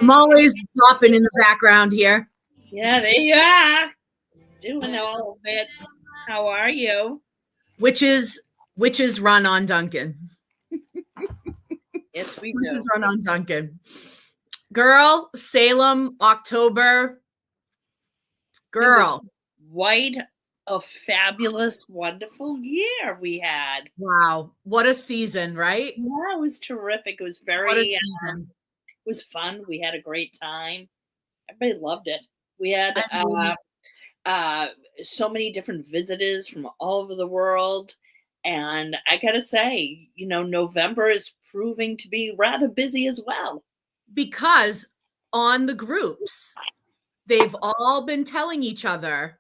I'm always dropping in the background here. Yeah, there you are. Doing all of it. How are you? Witches run on Duncan. Yes, we do. Witches run on Duncan. Girl, Salem, October. Girl. What a fabulous, wonderful year we had. Wow. What a season, right? Yeah, it was terrific. It was What a very, season. it was fun. We had a great time. Everybody loved it. We had so many different visitors from all over the world. And I gotta say, November is proving to be rather busy as well. Because on the groups, they've all been telling each other,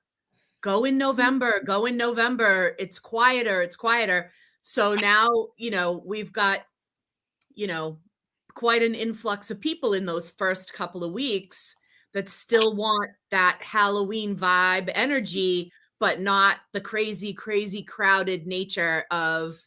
go in November, go in November. It's quieter, it's quieter. So now, we've got, quite an influx of people in those first couple of weeks that still want that Halloween vibe energy, but not the crazy, crazy crowded nature of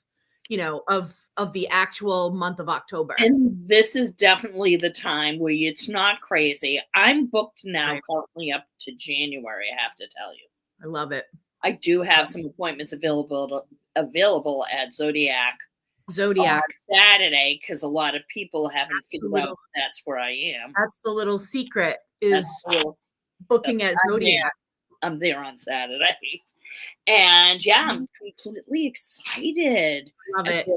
the actual month of October. And this is definitely the time where it's not crazy. I'm booked now, Right. currently up to January, I have to tell you. I love it. I do have some appointments available at Zodiac on Saturday, because a lot of people haven't figured out that's where I am. That's the little secret, is booking at Zodiac. I'm there on Saturday. And yeah, I'm completely excited. Love it.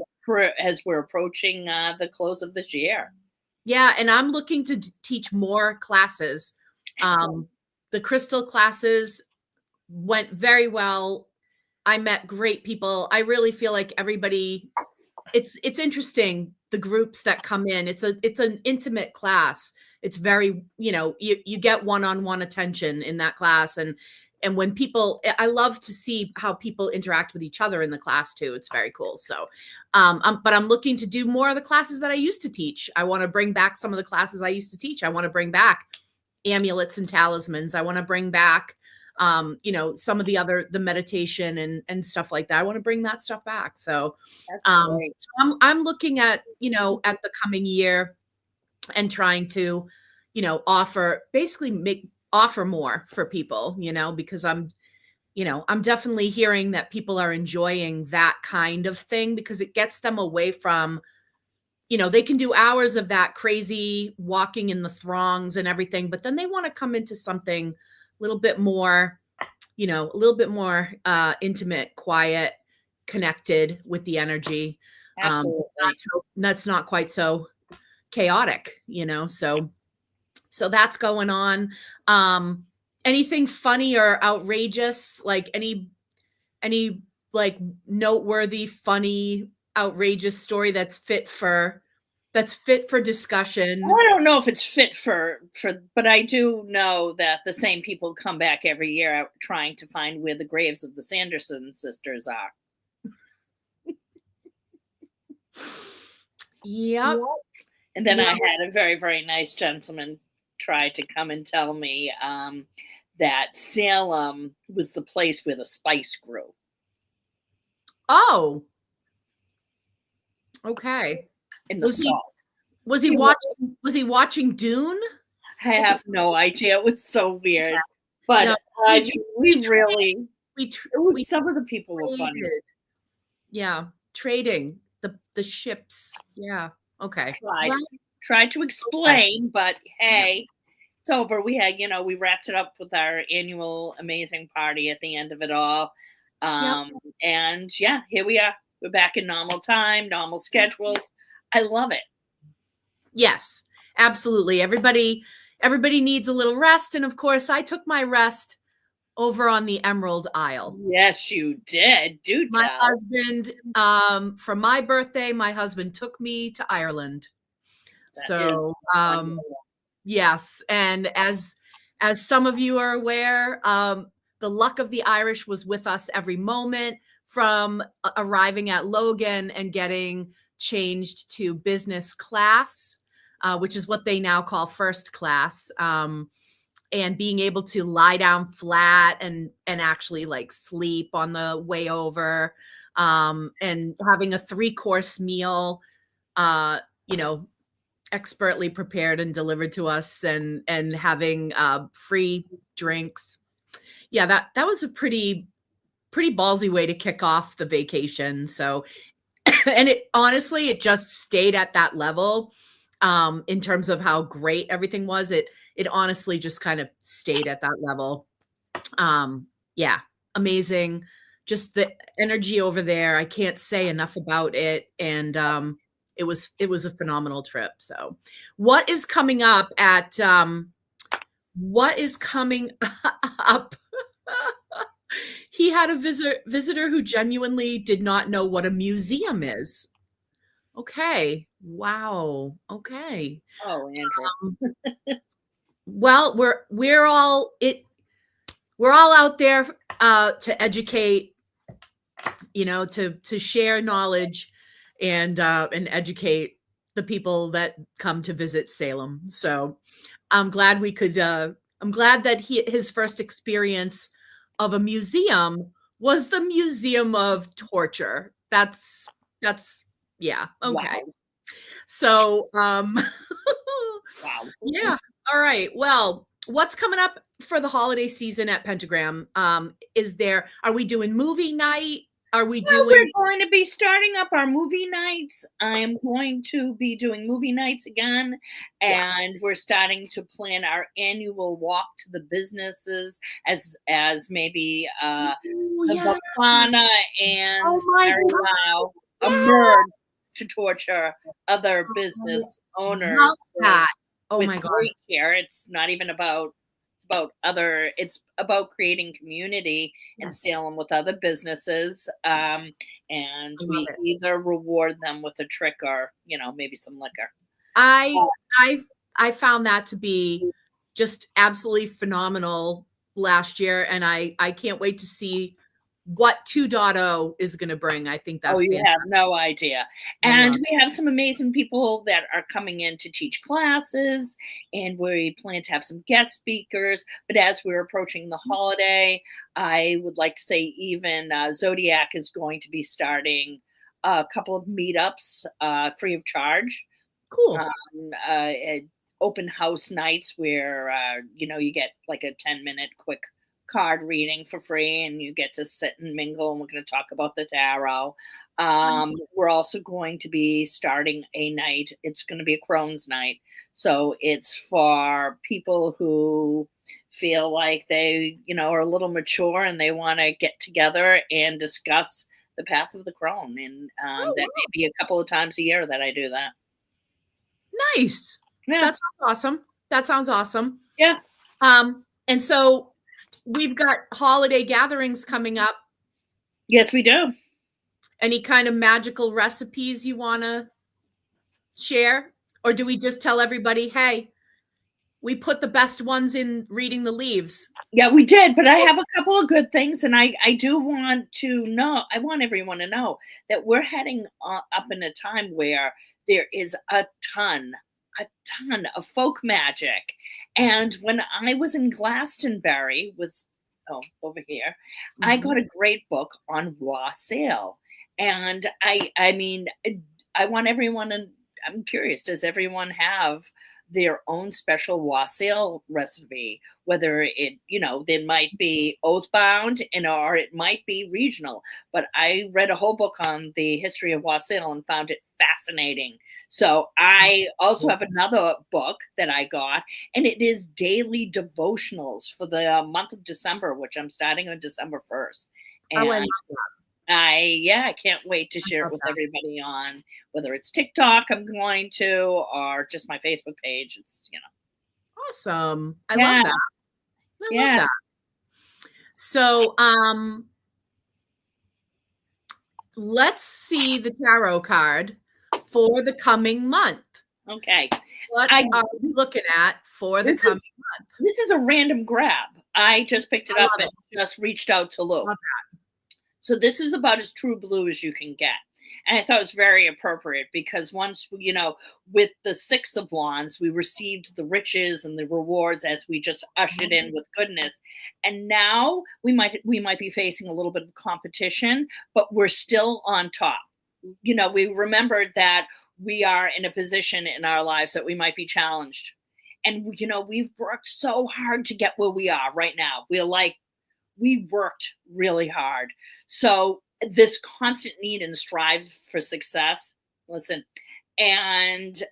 As we're approaching the close of this year. Yeah, and I'm looking to teach more classes. The crystal classes went very well. I met great people. I really feel like everybody, it's interesting, the groups that come in. It's an intimate class. It's very, you get one-on-one attention in that class. And when people, I love to see how people interact with each other in the class too. It's very cool. So, but I'm looking to do more of the classes that I used to teach. I want to bring back some of the classes I used to teach. I want to bring back amulets and talismans. I want to bring back, some of the meditation and stuff like that. I want to bring that stuff back. So, I'm looking at, at the coming year and trying to, offer more for people, because I'm definitely hearing that people are enjoying that kind of thing, because it gets them away from, they can do hours of that crazy walking in the throngs and everything, but then they want to come into something a little bit more, intimate, quiet, connected with the energy. Absolutely. That's not quite so chaotic, so that's going on. Anything funny or outrageous, like any like noteworthy, funny, outrageous story that's fit for discussion? I don't know if it's fit for, but I do know that the same people come back every year trying to find where the graves of the Sanderson sisters are. Yep. And then I had a very, very nice gentleman try to come and tell me that Salem was the place where the spice grew. Oh. Okay. In the salt. Was he watching Dune? I have no idea. It was so weird. But some of the people were funny. Yeah. Trading the ships. Yeah. Okay. Tried to explain, but hey, it's over. We had, we wrapped it up with our annual amazing party at the end of it all. And yeah, here we are. We're back in normal time, normal schedules. I love it. Yes, absolutely. Everybody needs a little rest. And of course, I took my rest over on the Emerald Isle. Yes, you did. My husband, for my birthday, my husband took me to Ireland. So, yes. And as some of you are aware, the luck of the Irish was with us every moment, from arriving at Logan and getting changed to business class, which is what they now call first class. And being able to lie down flat and actually like sleep on the way over, and having a 3-course meal, expertly prepared and delivered to us, and having free drinks. Yeah, that was a pretty ballsy way to kick off the vacation. So, and it honestly, it just stayed at that level. In terms of how great everything was, it honestly just kind of stayed at that level. Yeah, amazing. Just the energy over there. I can't say enough about it. And it was a phenomenal trip. So what is coming up at what is coming up? He had a visitor who genuinely did not know what a museum is. Okay. Wow. Okay. Oh, Andrew. Well, we're all out there to educate, to share knowledge and educate the people that come to visit Salem. So I'm glad we could. I'm glad that his first experience of a museum was the Museum of Torture. That's yeah, okay. Wow. So Wow. yeah. All right. Well, what's coming up for the holiday season at Pentagram? Are we doing movie night? Are we doing? We're going to be starting up our movie nights. I'm going to be doing movie nights again, and we're starting to plan our annual walk to the businesses as maybe the Bafana and Mary Lau emerge to torture other business owners. Love that. Oh with my God. great care. It's not even about it's about creating community in Salem with other businesses. And we either reward them with a trick or, maybe some liquor. I found that to be just absolutely phenomenal last year. And I can't wait to see what 2.0 is going to bring. I think that's you have no idea. And we have some amazing people that are coming in to teach classes, and we plan to have some guest speakers. But as we're approaching the holiday, I would like to say even Zodiac is going to be starting a couple of meetups free of charge. Cool. Open house nights where, you get like a 10-minute quick card reading for free, and you get to sit and mingle, and we're going to talk about the tarot. We're also going to be starting a night. It's going to be a Crohn's night. So it's for people who feel like they, are a little mature and they want to get together and discuss the path of the Crohn. And that may be a couple of times a year that I do that. Nice. Yeah. That sounds awesome. That sounds awesome. Yeah. And so we've got holiday gatherings coming up. Yes, we do. Any kind of magical recipes you want to share? Or do we just tell everybody, hey, we put the best ones in reading the leaves? Yeah, we did. But I have a couple of good things. And I do want to know, I want everyone to know that we're heading up in a time where there is a ton of folk magic. And when I was in Glastonbury over here, I got a great book on wassail. And I mean, I want everyone, and I'm curious, does everyone have their own special wassail recipe? Whether it, there might be oath-bound or it might be regional. But I read a whole book on the history of wassail and found it fascinating. So I also have another book that I got, and it is daily devotionals for the month of December, which I'm starting on December 1st. And I can't wait to share it with everybody on whether it's TikTok I'm going to, or just my Facebook page. It's, Awesome. I love that. I love that. So, let's see the tarot card for the coming month. Okay. What are we looking at for the coming month? This is a random grab. I just picked it up and just reached out to Lou. So this is about as true blue as you can get. And I thought it was very appropriate because once, with the 6 of Wands, we received the riches and the rewards as we just ushered in with goodness. And now we might be facing a little bit of competition, but we're still on top. We remembered that we are in a position in our lives that we might be challenged. And, we've worked so hard to get where we are right now. We worked really hard. So this constant need and strive for success, listen, and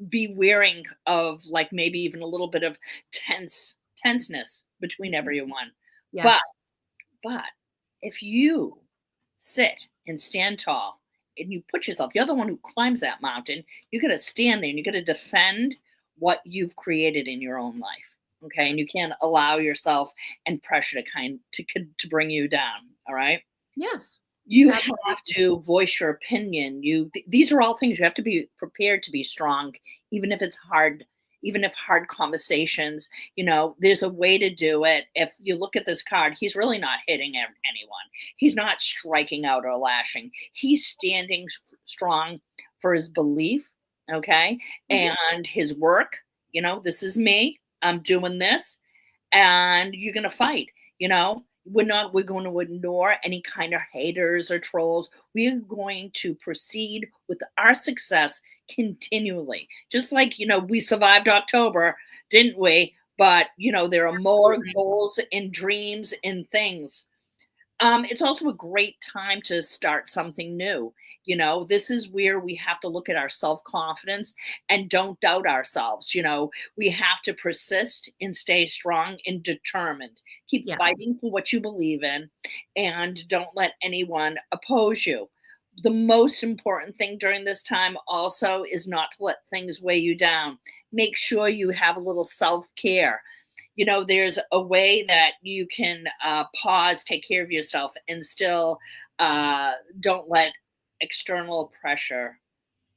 be wearing of like maybe even a little bit of tenseness between everyone. But Yes. but if you sit and stand tall and you put yourself, you're the one who climbs that mountain. You got to stand there and you got to defend what you've created in your own life. Okay. And you can't allow yourself and pressure to bring you down. All right. Yes. You Absolutely. have to voice your opinion. These are all things you have to be prepared to be strong, even if it's hard, even if hard conversations, there's a way to do it. If you look at this card, he's really not hitting anyone. He's not striking out or lashing. He's standing strong for his belief, okay? And his work, this is me. I'm doing this, and you're going to fight, we're going to ignore any kind of haters or trolls. We're going to proceed with our success continually. Just like, we survived October, didn't we? But, there are more goals and dreams and things. It's also a great time to start something new. This is where we have to look at our self-confidence and don't doubt ourselves. We have to persist and stay strong and determined. Keep fighting for what you believe in, and don't let anyone oppose you. The most important thing during this time also is not to let things weigh you down. Make sure you have a little self-care. There's a way that you can pause, take care of yourself, and still don't let external pressure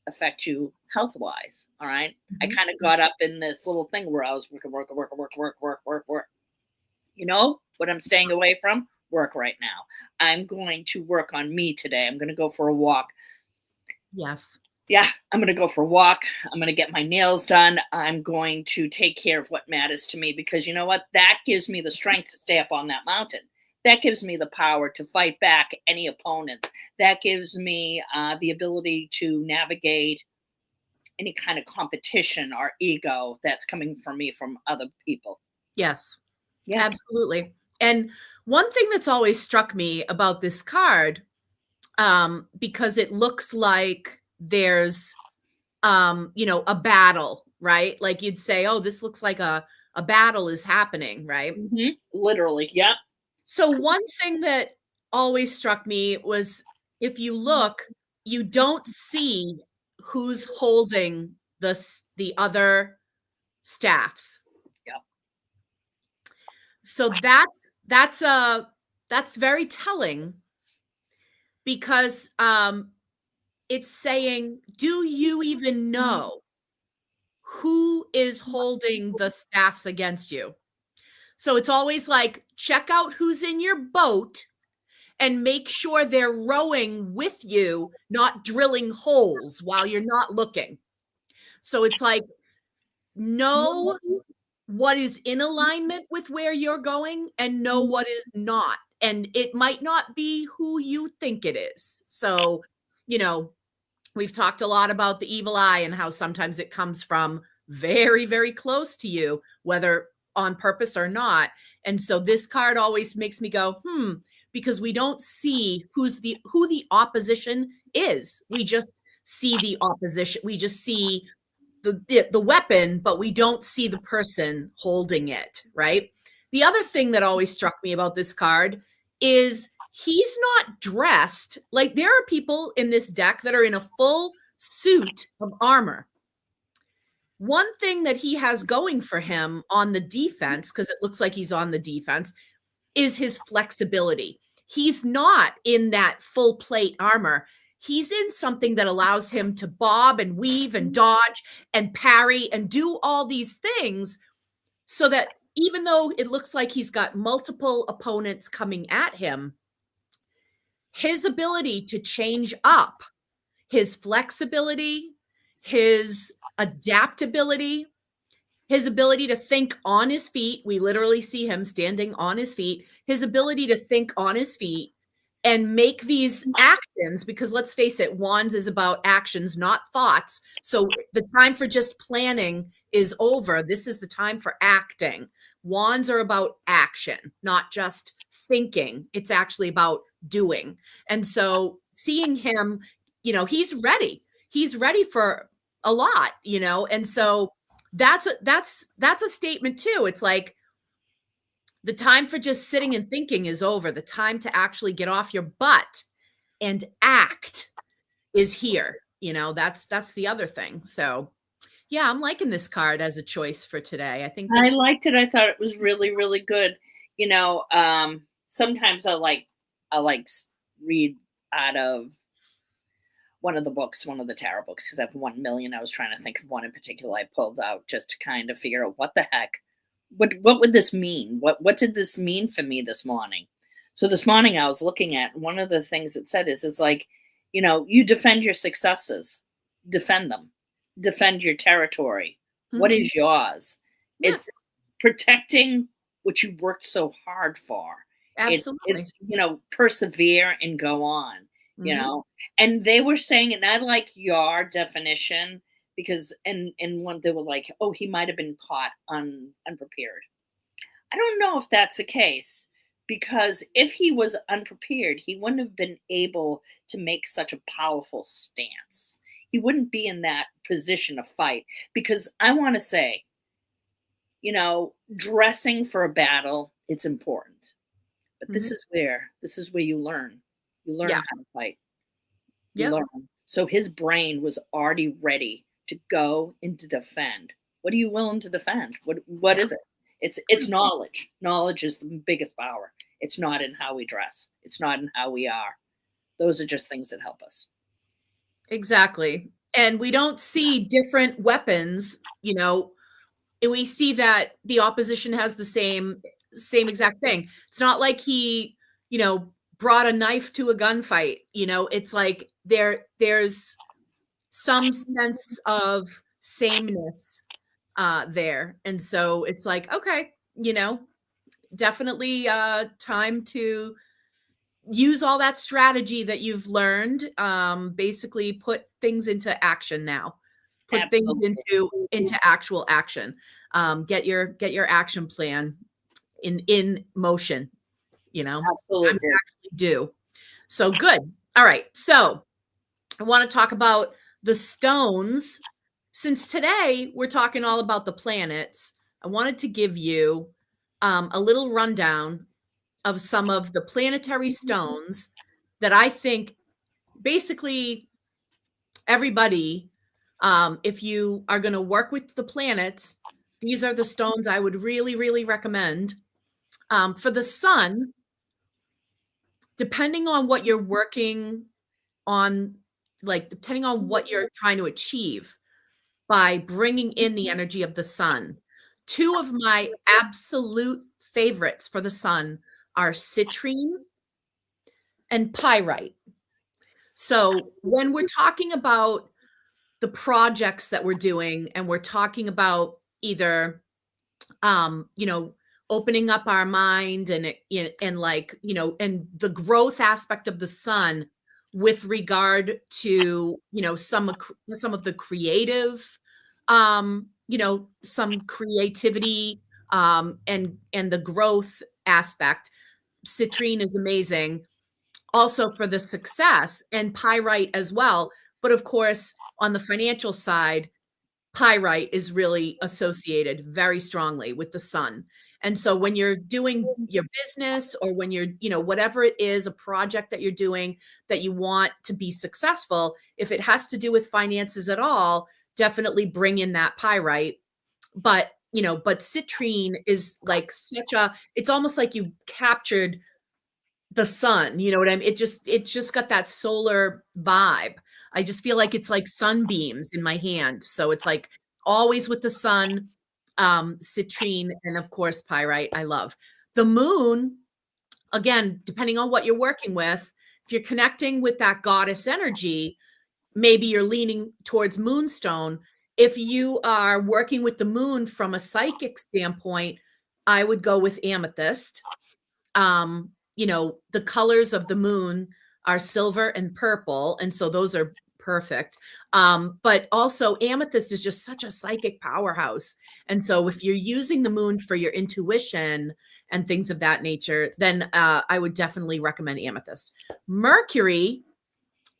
affect you health-wise. All right. I kind of got up in this little thing where I was work. What I'm staying away from? Work right now. I'm going to work on me today. I'm going to go for a walk. Yes. Yeah, I'm going to go for a walk. I'm going to get my nails done. I'm going to take care of what matters to me, because you know what? That gives me the strength to stay up on that mountain. That gives me the power to fight back any opponents. That gives me the ability to navigate any kind of competition or ego that's coming from me from other people. Yes. Yeah. Absolutely. And one thing that's always struck me about this card, because it looks like there's, a battle, right? Like you'd say, oh, this looks like a battle is happening, right? Mm-hmm. Literally. Yeah. So one thing that always struck me was, if you look, you don't see who's holding the other staffs. Yeah. So that's very telling, because it's saying, do you even know who is holding the staffs against you? So it's always like, check out who's in your boat and make sure they're rowing with you, not drilling holes while you're not looking. So it's like, know what is in alignment with where you're going and know what is not. And it might not be who you think it is. So, we've talked a lot about the evil eye and how sometimes it comes from very, very close to you, whether on purpose or not. And so this card always makes me go, because we don't see who the opposition is. We just see the opposition. We just see the weapon, but we don't see the person holding it, right? The other thing that always struck me about this card is he's not dressed like, there are people in this deck that are in a full suit of armor. One thing that he has going for him on the defense, because it looks like he's on the defense, is his flexibility. He's not in that full plate armor. He's in something that allows him to bob and weave and dodge and parry and do all these things, so that even though it looks like he's got multiple opponents coming at him, his ability to change up, his flexibility, his adaptability, his ability to think on his feet. We literally see him standing on his feet. His ability to think on his feet and make these actions, because let's face it, wands is about actions, not thoughts. So the time for just planning is over. This is the time for acting. Wands are about action, not just thinking. It's actually about doing. And so seeing him, he's ready. He's ready for a lot, and so that's a statement too. It's like the time for just sitting and thinking is over. The time to actually get off your butt and act is here. That's the other thing. So yeah, I'm liking this card as a choice for today. I think I liked it. I thought it was really, really good. Sometimes I like read out of one of the books, one of the tarot books, because I have 1 million. I was trying to think of one in particular I pulled out just to kind of figure out what the heck, what would this mean? What did this mean for me this morning? So this morning I was looking at one of the things it said is it's like, you defend your successes, defend them, defend your territory. What is yours? Yes. It's protecting what you worked so hard for. Absolutely. It's persevere and go on. And they were saying, and I like your definition because and when they were like, oh, he might have been caught unprepared. I don't know if that's the case, because if he was unprepared, he wouldn't have been able to make such a powerful stance. He wouldn't be in that position to fight, because I want to say, dressing for a battle, it's important. But this is where you learn. You learn how to fight. You learn. So his brain was already ready to go and to defend. What are you willing to defend? What is it? It's knowledge. Knowledge is the biggest power. It's not in how we dress. It's not in how we are. Those are just things that help us. Exactly. And we don't see different weapons, we see that the opposition has the same exact thing. It's not like he, brought a knife to a gunfight. It's like there's some sense of sameness there. And so it's like, okay, definitely time to use all that strategy that you've learned. Basically put things into action now. Put Absolutely. things into actual action. Get your action plan in motion. Absolutely. Actually do. So good. All right. So I want to talk about the stones. Since today we're talking all about the planets, I wanted to give you a little rundown of some of the planetary stones that I think basically everybody, if you are going to work with the planets, these are the stones I would really, really recommend. For the sun, depending on what you're working on, like depending on what you're trying to achieve by bringing in the energy of the sun, two of my absolute favorites for the sun are citrine and pyrite. So when we're talking about the projects that we're doing and we're talking about either opening up our mind and like and the growth aspect of the sun with regard to some of the creative some creativity and the growth aspect, citrine is amazing. Also for the success, and pyrite as well. But of course, on the financial side, pyrite is really associated very strongly with the sun. And so when you're doing your business or when you're, whatever it is, a project that you're doing that you want to be successful, if it has to do with finances at all, definitely bring in that pyrite. But, but citrine is like it's almost like you captured the sun, you know what I mean? It just got that solar vibe. I just feel like it's like sunbeams in my hand. So it's like always with the sun, citrine, and of course, pyrite, I love. The moon, again, depending on what you're working with, if you're connecting with that goddess energy, maybe you're leaning towards moonstone. If you are working with the moon from a psychic standpoint, I would go with amethyst. the colors of the moon are silver and purple. And so those are perfect. But also amethyst is just such a psychic powerhouse. And so if you're using the moon for your intuition and things of that nature, then I would definitely recommend amethyst. Mercury,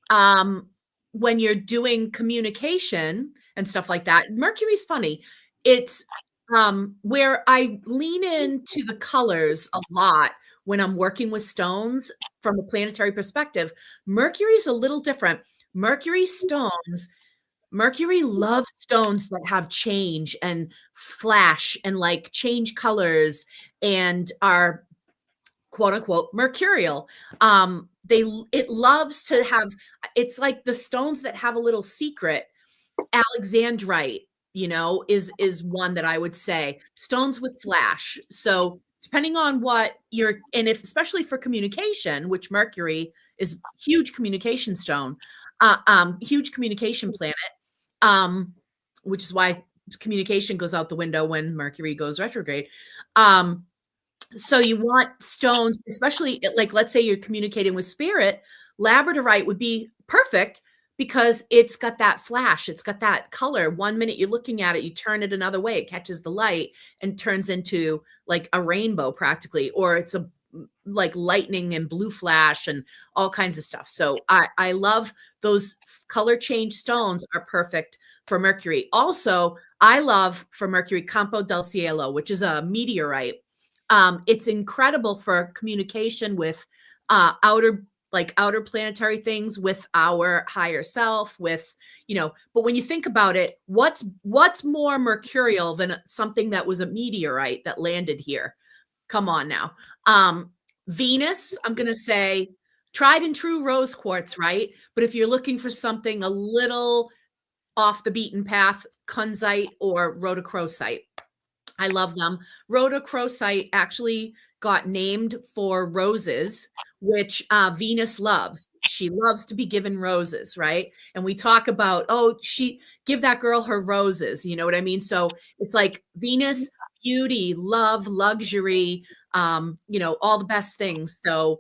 when you're doing communication and stuff like that, Mercury's funny. It's where I lean into the colors a lot when I'm working with stones from a planetary perspective. Mercury's a little different. Mercury loves stones that have change and flash and like change colors and are quote unquote mercurial. It loves to have, it's like the stones that have a little secret. Alexandrite, is one that I would say. Stones with flash. So depending on what you're, and if especially for communication, which Mercury is huge communication stone, huge communication planet, which is why communication goes out the window when Mercury goes retrograde. So you want stones, especially like, let's say you're communicating with spirit, labradorite would be perfect because it's got that flash. It's got that color. 1 minute you're looking at it, you turn it another way, it catches the light and turns into like a rainbow practically, or it's a like lightning and blue flash and all kinds of stuff. So I love those color change stones are perfect for Mercury. Also, I love for Mercury Campo del Cielo, which is a meteorite. It's incredible for communication with outer planetary things, with our higher self, with, but when you think about it, what's more mercurial than something that was a meteorite that landed here? Come on now. Venus, I'm going to say tried and true rose quartz, right? But if you're looking for something a little off the beaten path, kunzite or rhodochrosite. I love them. Rhodochrosite actually got named for roses, which Venus loves. She loves to be given roses, right? And we talk about, give that girl her roses. You know what I mean? So it's like Venus, beauty, love, luxury, all the best things. So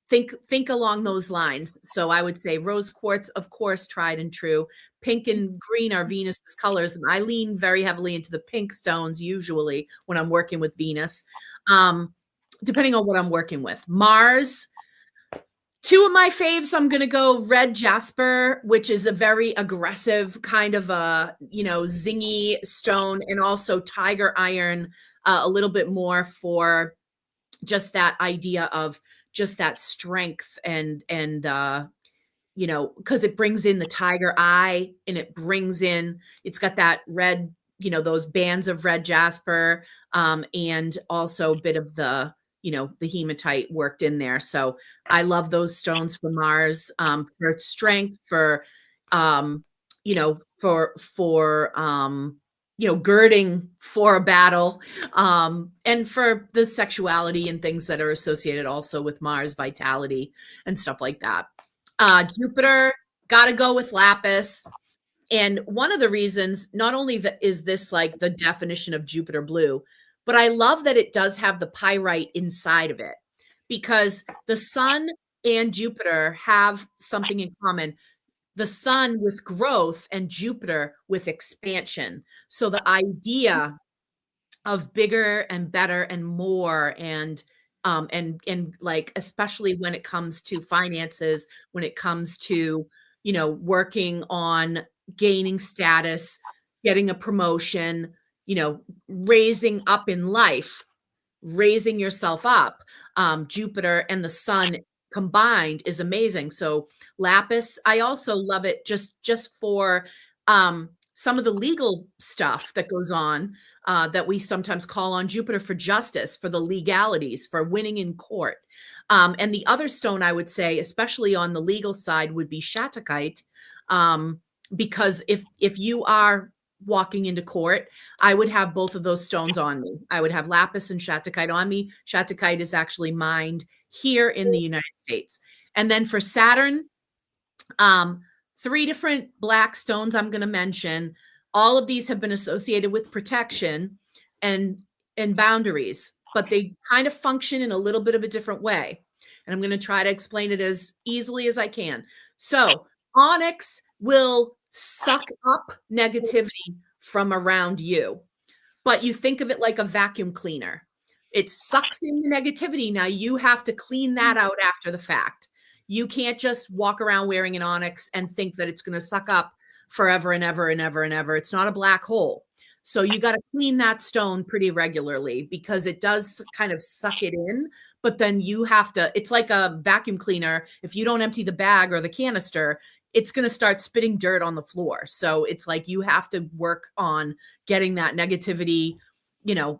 think along those lines. So I would say rose quartz, of course, tried and true. Pink and green are Venus's colors. And I lean very heavily into the pink stones usually when I'm working with Venus, depending on what I'm working with. Mars, two of my faves, I'm going to go red jasper, which is a very aggressive kind of a, zingy stone, and also tiger iron, a little bit more for just that idea of just that strength and because it brings in the tiger eye, and it's got that red, those bands of red jasper, and also a bit of the hematite worked in there. So I love those stones for Mars, for strength, for girding for a battle, and for the sexuality and things that are associated also with Mars, vitality and stuff like that. Jupiter, got to go with lapis. And one of the reasons, not only is this like the definition of Jupiter blue, but I love that it does have the pyrite inside of it, because the sun and Jupiter have something in common. The sun with growth and Jupiter with expansion. So the idea of bigger and better and more, and like, especially when it comes to finances, when it comes to, working on gaining status, getting a promotion, raising up in life, raising yourself up. Jupiter and the sun combined is amazing. So lapis, I also love it just for some of the legal stuff that goes on, that we sometimes call on Jupiter for justice, for the legalities, for winning in court. And the other stone I would say, especially on the legal side, would be shattuckite, because if you are walking into court, I would have both of those stones on me. I would have lapis and shattuckite on me. Shattuckite is actually mined here in the United States. And then for Saturn, 3 different black stones I'm going to mention. All of these have been associated with protection and boundaries. but they kind of function in a little bit of a different way. And I'm going to try to explain it as easily as I can. So onyx will suck up negativity from around you, but you think of it like a vacuum cleaner. It sucks in the negativity. Now you have to clean that out after the fact. You can't just walk around wearing an onyx and think that it's going to suck up forever and ever and ever and ever. It's not a black hole. So you got to clean that stone pretty regularly because it does kind of suck it in, but then you have to, it's like a vacuum cleaner. If you don't empty the bag or the canister, it's going to start spitting dirt on the floor. So it's like you have to work on getting that negativity,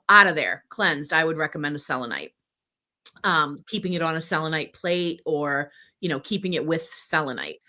out of there, cleansed. I would recommend a selenite. Keeping it on a selenite plate or, keeping it with selenite.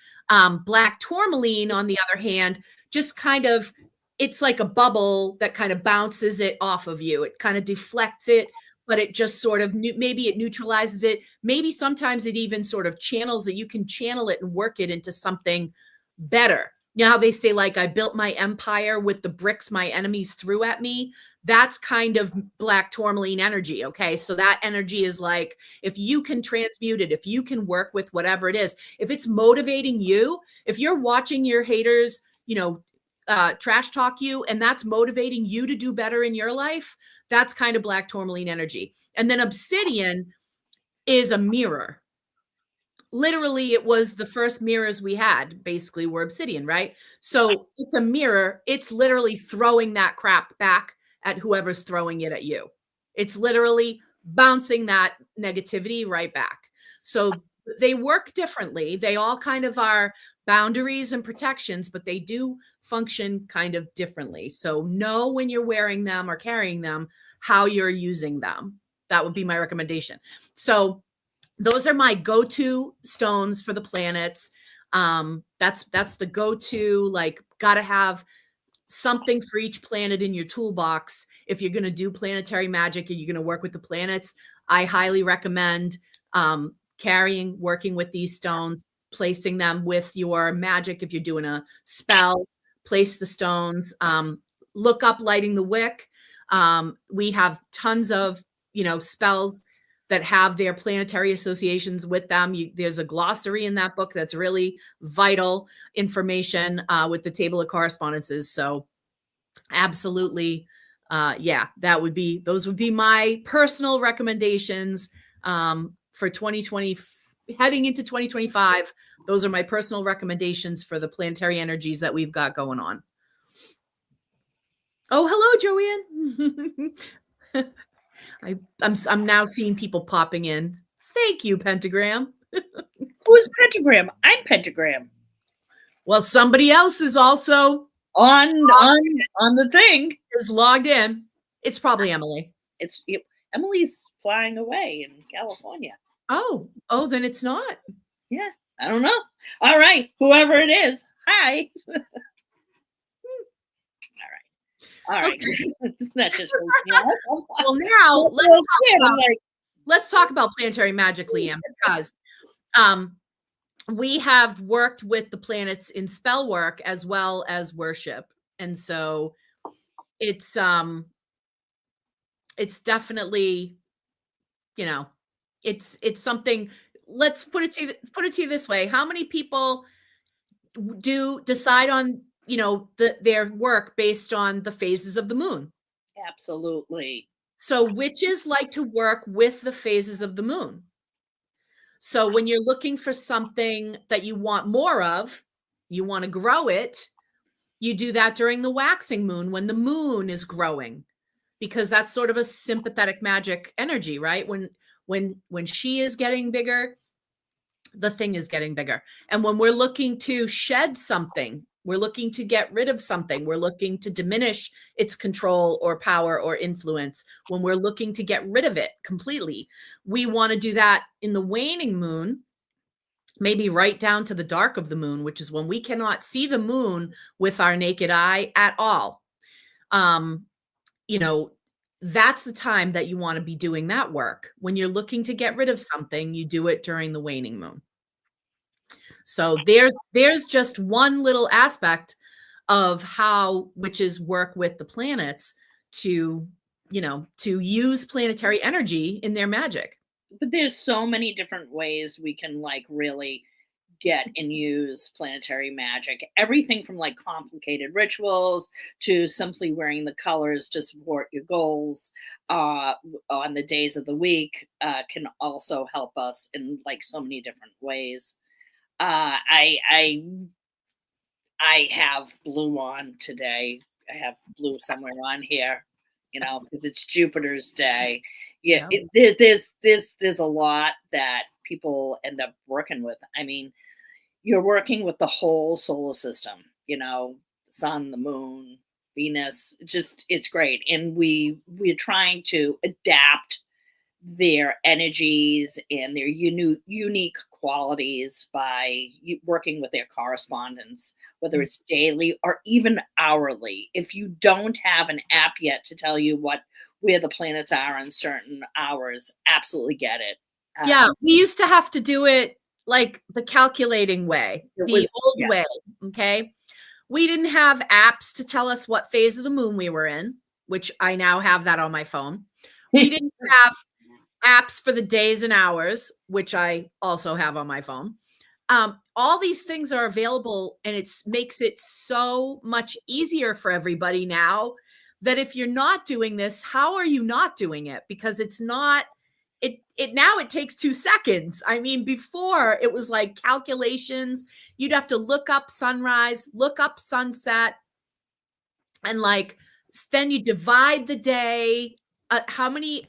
Black tourmaline, on the other hand, just kind of, it's like a bubble that kind of bounces it off of you. It kind of deflects it, but it just sort of, maybe it neutralizes it. Maybe sometimes it even sort of channels it. You can channel it and work it into something better. You know how they say, like, I built my empire with the bricks my enemies threw at me? That's kind of black tourmaline energy. Okay. So that energy is like, if you can transmute it, if you can work with whatever it is, if it's motivating you, if you're watching your haters, trash talk you, and that's motivating you to do better in your life, that's kind of black tourmaline energy. And then obsidian is a mirror. Literally, it was the first mirrors we had, basically, were obsidian, right? So it's a mirror. It's literally throwing that crap back at whoever's throwing it at you. It's literally bouncing that negativity right back. So they work differently. They all kind of are boundaries and protections, but they do function kind of differently. So know when you're wearing them or carrying them, how you're using them. That would be my recommendation. So those are my go-to stones for the planets. That's the go-to, like, gotta have something for each planet in your toolbox. If you're going to do planetary magic and you're going to work with the planets, I highly recommend working with these stones, placing them with your magic. If you're doing a spell, place the stones, look up lighting the wick. We have tons of, spells that have their planetary associations with them. There's a glossary in that book that's really vital information with the table of correspondences. So absolutely, those would be my personal recommendations for 2020, heading into 2025. Those are my personal recommendations for the planetary energies that we've got going on. Oh, hello, Joanne. I'm now seeing people popping in. Thank you, Pentagram. Who's Pentagram? I'm Pentagram. Well, somebody else is also on the thing. Is logged in. It's probably Emily. Emily's flying away in California. Oh, then it's not. Yeah, I don't know. All right, whoever it is, hi. All right. Okay. That just well, now let's talk about planetary magic, Leanne, because we have worked with the planets in spell work as well as worship, and so it's definitely, it's something. Let's put it to you this way: how many people do decide on their work based on the phases of the moon? Absolutely. So witches like to work with the phases of the moon. So when you're looking for something that you want more of, you want to grow it, you do that during the waxing moon when the moon is growing, because that's sort of a sympathetic magic energy, right? When she is getting bigger, the thing is getting bigger. And when we're looking to shed something, we're looking to get rid of something, we're looking to diminish its control or power or influence, when we're looking to get rid of it completely, we want to do that in the waning moon, maybe right down to the dark of the moon, which is when we cannot see the moon with our naked eye at all. That's the time that you want to be doing that work. When you're looking to get rid of something, you do it during the waning moon. So there's just one little aspect of how witches work with the planets to to use planetary energy in their magic. But there's so many different ways we can like really get and use planetary magic. Everything from like complicated rituals to simply wearing the colors to support your goals on the days of the week can also help us in like so many different ways. Uh, I I I have blue on today. I have blue somewhere on here, because it's Jupiter's day. Yeah, Yeah. there's a lot that people end up working with. I mean, you're working with the whole solar system, the sun, the moon, Venus. It's great. And we're trying to adapt their energies and their unique qualities by working with their correspondence, whether Mm. it's daily or even hourly. If you don't have an app yet to tell you where the planets are in certain hours, absolutely get it. Yeah, we used to have to do it like the calculating way, It the was old yeah. way, okay? We didn't have apps to tell us what phase of the moon we were in, which I now have that on my phone. We didn't have apps for the days and hours, which I also have on my phone. All these things are available, and it makes it so much easier for everybody now that if you're not doing this, how are you not doing it? Because it's not it now it takes 2 seconds. I mean, before it was like calculations. You'd have to look up sunrise, look up sunset, and like then you divide the day, how many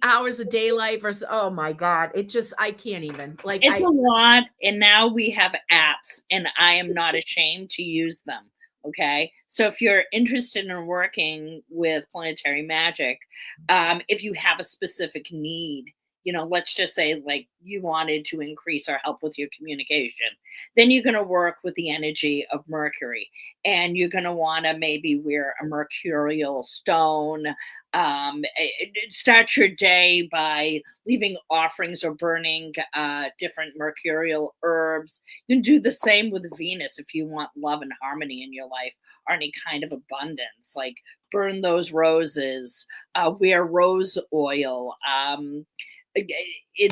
hours of daylight versus, oh my god, I can't even, like, It's I a lot, and now we have apps, and I am not ashamed to use them. Okay, so if you're interested in working with planetary magic, if you have a specific need, let's just say like you wanted to increase or help with your communication, then you're going to work with the energy of Mercury, and you're going to want to maybe wear a mercurial stone. Start your day by leaving offerings or burning different mercurial herbs. You can do the same with Venus if you want love and harmony in your life or any kind of abundance. Like burn those roses, wear rose oil.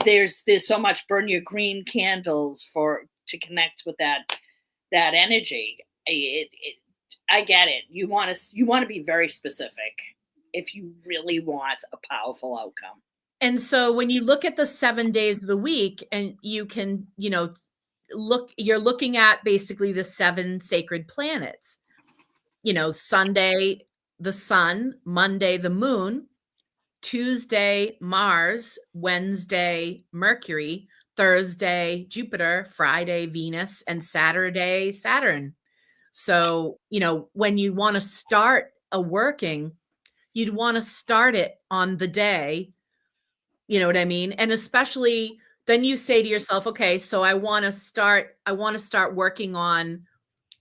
There's so much. Burn your green candles to connect with that energy. I get it. You want to be very specific if you really want a powerful outcome. and so when you look at the 7 days of the week, and you can, you're looking at basically the 7 sacred planets. Sunday, the sun; Monday, the moon; Tuesday, Mars; Wednesday, Mercury; Thursday, Jupiter; Friday, Venus; and Saturday, Saturn. So, when you want to start a working, you'd want to start it on the day, you know what I mean? And especially then you say to yourself, okay, so I want to start working on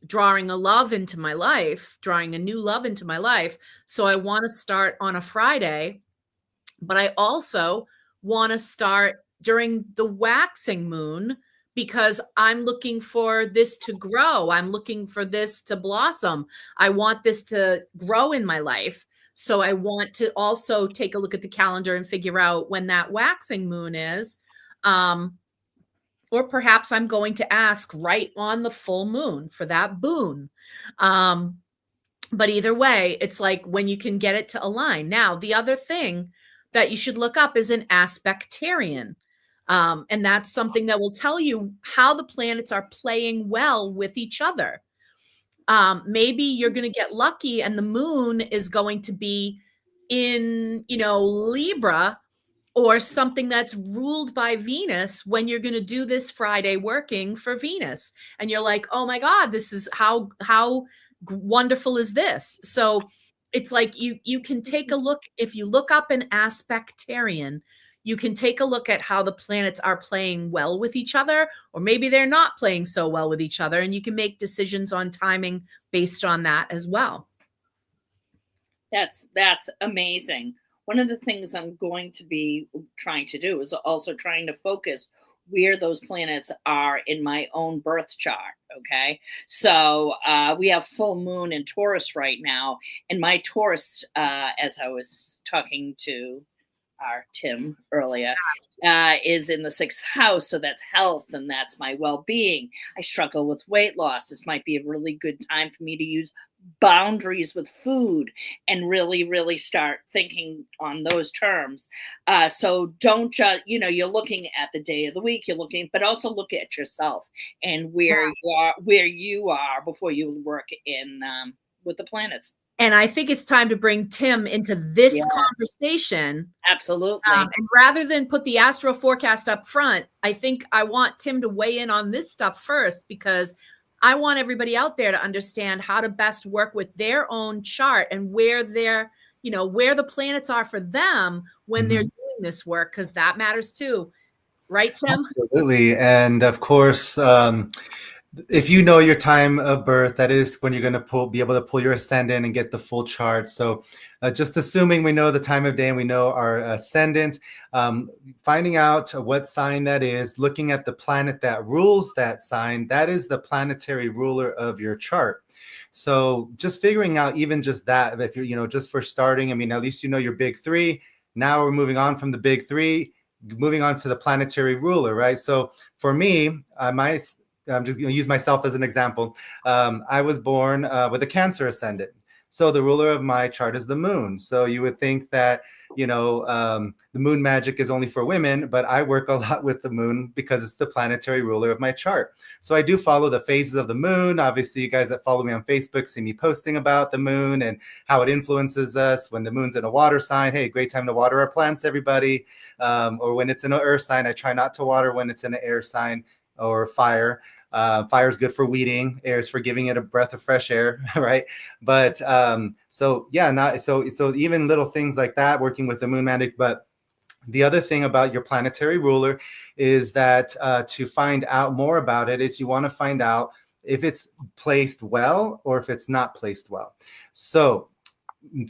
drawing a new love into my life. So I want to start on a Friday, but I also want to start during the waxing moon because I'm looking for this to grow. I'm looking for this to blossom. I want this to grow in my life. So I want to also take a look at the calendar and figure out when that waxing moon is. Um, or perhaps I'm going to ask right on the full moon for that boon. Um, but either way, it's like when you can get it to align. Now, the other thing that you should look up is an aspectarian. And that's something that will tell you how the planets are playing well with each other. Maybe you're going to get lucky and the moon is going to be in, Libra, or something that's ruled by Venus when you're going to do this Friday working for Venus. And you're like, oh my God, this is how wonderful is this? So it's like you can take a look. If you look up an aspectarian, you can take a look at how the planets are playing well with each other, or maybe they're not playing so well with each other. And you can make decisions on timing based on that as well. That's amazing. One of the things I'm going to be trying to do is also trying to focus where those planets are in my own birth chart. Okay. So we have full moon in Taurus right now. And my Taurus, as I was talking to our Tim earlier, is in the 6th house. So that's health and that's my well being. I struggle with weight loss. This might be a really good time for me to use boundaries with food and really start thinking on those terms. So don't just, you're looking at the day of the week, you're looking, but also look at yourself and where you are before you work in with the planets. And I think it's time to bring Tim into this Yes. conversation. Absolutely. And rather than put the astro forecast up front, I think I want Tim to weigh in on this stuff first, because I want everybody out there to understand how to best work with their own chart and where they're, where the planets are for them when they're doing this work, because that matters too. Right, Tim? Absolutely. And of course, if you know your time of birth, that is when you're going to be able to pull your ascendant and get the full chart. So just assuming we know the time of day and we know our ascendant, finding out what sign that is, looking at the planet that rules that sign, that is the planetary ruler of your chart. So just figuring out even just that, if you're, just for starting, I mean, at least you know your big three. Now we're moving on from the big three, moving on to the planetary ruler, right? So for me, I'm just going to use myself as an example. I was born with a Cancer ascendant. So the ruler of my chart is the moon. So you would think that, the moon magic is only for women, but I work a lot with the moon because it's the planetary ruler of my chart. So I do follow the phases of the moon. Obviously, you guys that follow me on Facebook see me posting about the moon and how it influences us. When the moon's in a water sign, hey, great time to water our plants, everybody. Or when it's in an earth sign, I try not to water when it's in an air sign or fire. Fire is good for weeding. Air is for giving it a breath of fresh air, right? But so even little things like that, working with the moon magic. But the other thing about your planetary ruler is that to find out more about it is you want to find out if it's placed well or if it's not placed well. So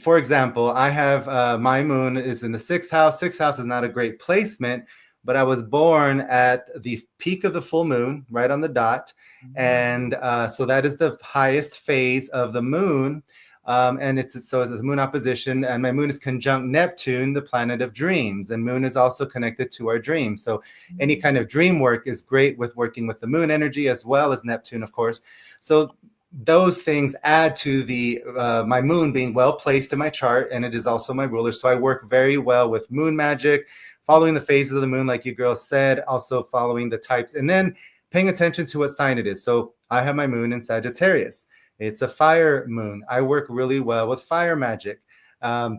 for example, I have my moon is in the 6th house. 6th house is not a great placement, but I was born at the peak of the full moon, right on the dot. And so that is the highest phase of the moon. And it's a moon opposition, and my moon is conjunct Neptune, the planet of dreams. And moon is also connected to our dreams. So any kind of dream work is great with working with the moon energy as well as Neptune, of course. So those things add to the my moon being well placed in my chart, and it is also my ruler. So I work very well with moon magic, following the phases of the moon, like you girls said, also following the types, and then paying attention to what sign it is. So I have my moon in Sagittarius. It's a fire moon. I work really well with fire magic,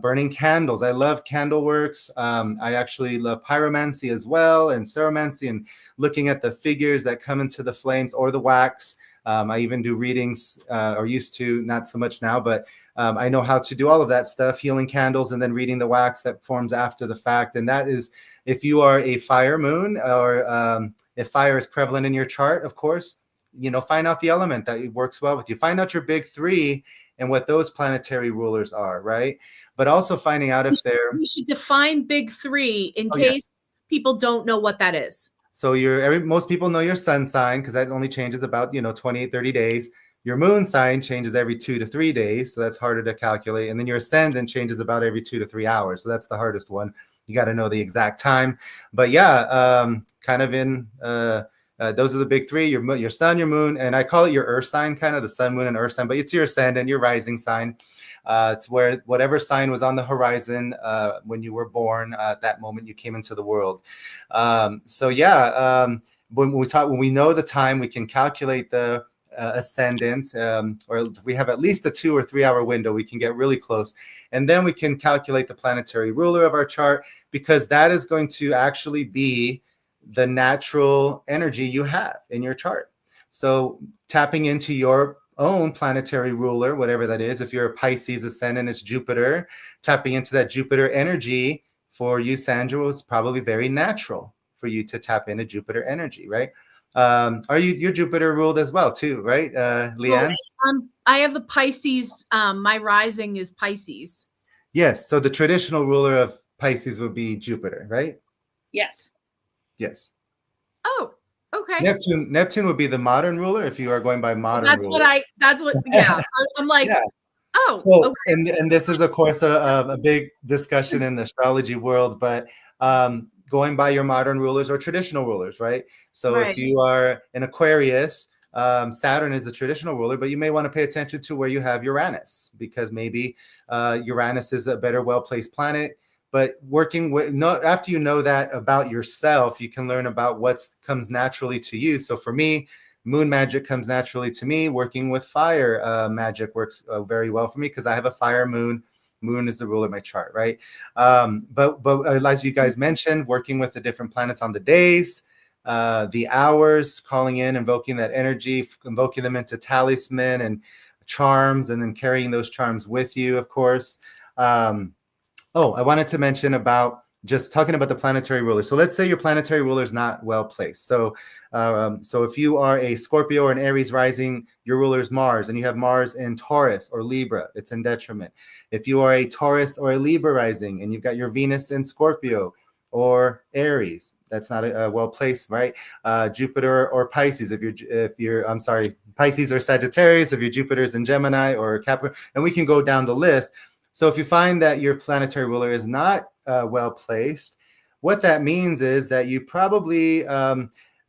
burning candles. I love candle works. I actually love pyromancy as well, and ceromancy, and looking at the figures that come into the flames or the wax. I even do readings, or used to, not so much now, but I know how to do all of that stuff, healing candles and then reading the wax that forms after the fact. And that is, if you are a fire moon, or if fire is prevalent in your chart, of course, find out the element that works well with you. Find out your big three and what those planetary rulers are, right? But also finding out if they're... We should define big three in case people don't know what that is. So most people know your sun sign, because that only changes about 28, 30 days. Your moon sign changes every 2 to 3 days, so that's harder to calculate. And then your ascendant changes about every 2 to 3 hours, so that's the hardest one. You got to know the exact time. But yeah, kind of in those are the big three: your sun, your moon, and I call it your earth sign, kind of the sun, moon, and earth sign. But it's your ascendant, your rising sign. It's where whatever sign was on the horizon when you were born, at that moment you came into the world. When we know the time, we can calculate the ascendant, or we have at least a 2 or 3 hour window. We can get really close, and then we can calculate the planetary ruler of our chart, because that is going to actually be the natural energy you have in your chart. So tapping into your own planetary ruler, whatever that is. If you're a Pisces ascendant, it's Jupiter. Tapping into that Jupiter energy for you, Sandra, was probably very natural for you to tap into Jupiter energy, right? You're Jupiter ruled as well too, right, Leanne? I have the Pisces. My rising is Pisces. Yes. So the traditional ruler of Pisces would be Jupiter, right? Yes. Yes. Oh, okay. Neptune would be the modern ruler if you are going by modern ruler. Yeah. I'm like, Yeah. oh, So, okay. and this is of course a big discussion in the astrology world, but going by your modern rulers or traditional rulers, right? So if Right. you are an Aquarius, Saturn is the traditional ruler, but you may want to pay attention to where you have Uranus, because maybe Uranus is a better well-placed planet. But working with after you know that about yourself, you can learn about what comes naturally to you. So for me, moon magic comes naturally to me. Working with fire magic works very well for me because I have a fire moon. Moon is the ruler of my chart, right? But as you guys mentioned, working with the different planets on the days, the hours, calling in, invoking that energy, invoking them into talisman and charms, and then carrying those charms with you, of course. Oh, I wanted to mention about just talking about the planetary ruler. So let's say your planetary ruler is not well placed. So if you are a Scorpio or an Aries rising, your ruler is Mars, and you have Mars in Taurus or Libra, it's in detriment. If you are a Taurus or a Libra rising, and you've got your Venus in Scorpio or Aries, that's not a well placed, right? Jupiter or Pisces, I'm sorry, Pisces or Sagittarius, if your Jupiter is in Gemini or Capricorn, and we can go down the list. So if you find that your planetary ruler is not well placed, what that means is that you probably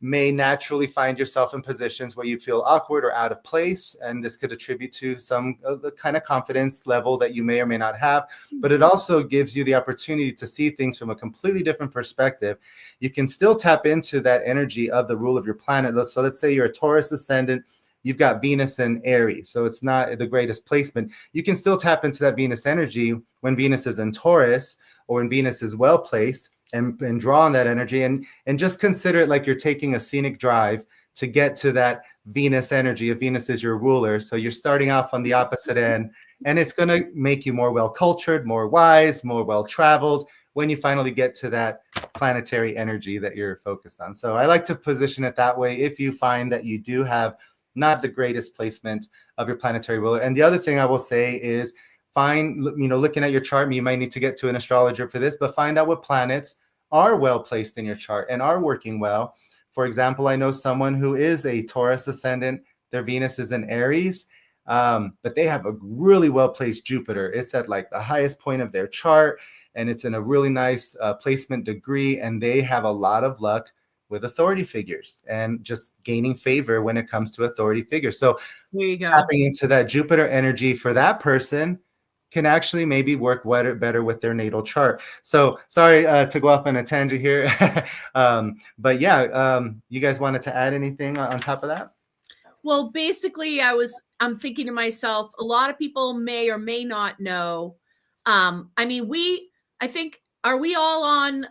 may naturally find yourself in positions where you feel awkward or out of place. And this could attribute to some of the kind of confidence level that you may or may not have. But it also gives you the opportunity to see things from a completely different perspective. You can still tap into that energy of the rule of your planet. So let's say you're a Taurus ascendant. You've got Venus and Aries, so it's not the greatest placement. You can still tap into that Venus energy when Venus is in Taurus or when Venus is well placed, and draw on that energy, and just consider it like you're taking a scenic drive to get to that Venus energy. If Venus is your ruler, so you're starting off on the opposite end, and it's going to make you more well-cultured, more wise, more well-traveled when you finally get to that planetary energy that you're focused on. So I like to position it that way if you find that you do have not the greatest placement of your planetary ruler. And the other thing I will say is looking at your chart, you might need to get to an astrologer for this, but find out what planets are well placed in your chart and are working well. For example, I know someone who is a Taurus ascendant, their Venus is in Aries, but they have a really well placed Jupiter. It's at like the highest point of their chart, and it's in a really nice placement degree, and they have a lot of luck with authority figures and just gaining favor when it comes to authority figures. So there you go. Tapping into that Jupiter energy for that person can actually maybe work better with their natal chart. So sorry to go off on a tangent here. But yeah, you guys wanted to add anything on top of that? Well, basically I'm thinking to myself, a lot of people may or may not know. I mean, are we all on,